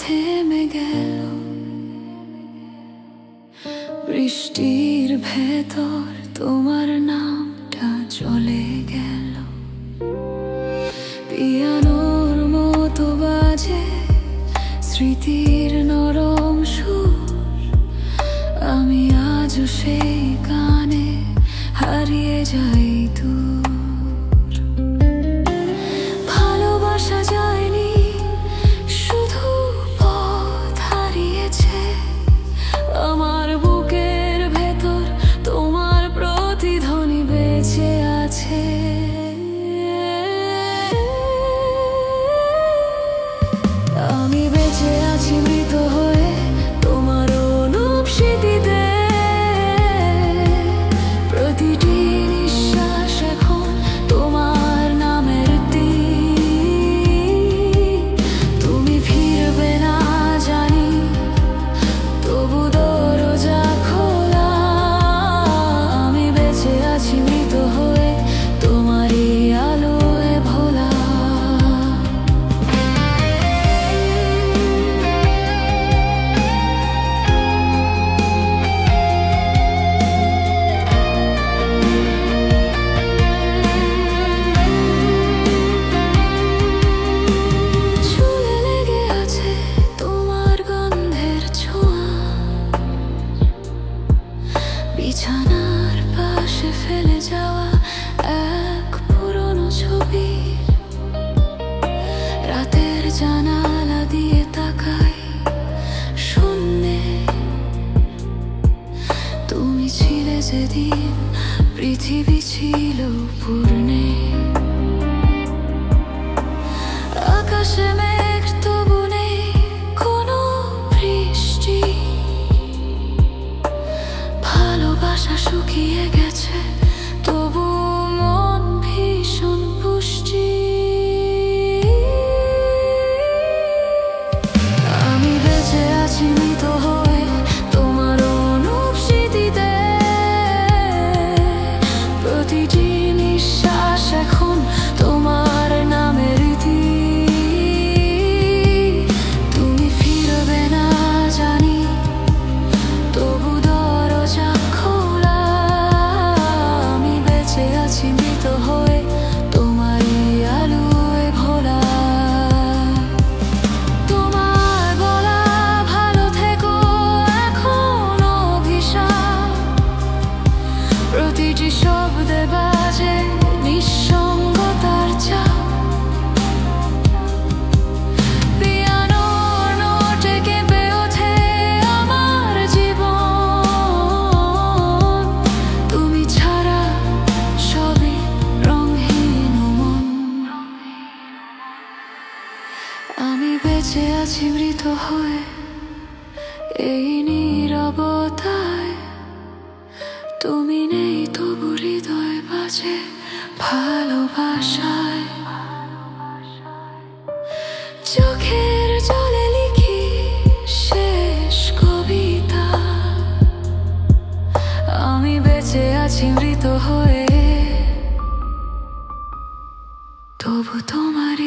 থেমে গেল, বৃষ্টির ভেতর তোমার নামটা চলে গেল। পিয়ানোর মতো বাজে স্মৃতির নরম সুর, আমি আজও সেই গানে হারিয়ে যাই দূর। ভালোবাসা যায়নি, শুধু পথ হারিয়েছে। আমার বুকের ভেতর তোমার প্রতিধ্বনি বেঁচে আছে। আমি বেঁচে আছি মৃত হয়ে তোমার অনুপ স্মৃতিতে। প্রতিটি নিঃশ্বাস এখন তোমার নামের তীর। তুমি ফিরবে না জানি, তবু দরজা খোলা। আমি বেঁচে আছি মৃত হয়ে তোমারই আলোয় ভোলা। চুলে লেগে আছে তোমার গন্ধের ছোঁয়া, বিছানার পাশে ফেলে যাওয়া এক পুরনো ছবি। রাতের জানালা দিয়ে তাকাই শূন্যে, তুমি ছিলে যেদিন পৃথিবী ছিল পূর্ণে। আকাশে মেঘ তবু নেই কোনো বৃষ্টি, ভালোবাসা শুকিয়ে গেছে তবু মন ভীষণ পুষ্টি। আমি বেঁচে আছি মৃত হয়ে তোমার অনুপ স্মৃতিতে। প্রতিটি নিঃশ্বাস এখন তোমার নামের তীর। তুমি ফিরবে না জানি, তবু দরজা খোলা। আমি বেঁচে আছি মৃত হয়ে তোমারই আলোয় ভোলা। তোমার বলা ভালো থেকো এখন অভিশাপ। প্রতিটি শব্দে বাজে নিঃসঙ্গতার চাপ। পিয়ানোর নোটে কেঁপে ওঠে আমার জীবন। তুমি ছাড়া সবই রংহীন মন। আমি বেঁচে আছি মৃত হয়ে এই নীরবতায়। তুমি নেই তবু হৃদয় বাজে ভালোবাসায়। চোখের জলে লিখি শেষ কবিতা। আমি বেঁচে আছি মৃত হয়ে, তবু তোমার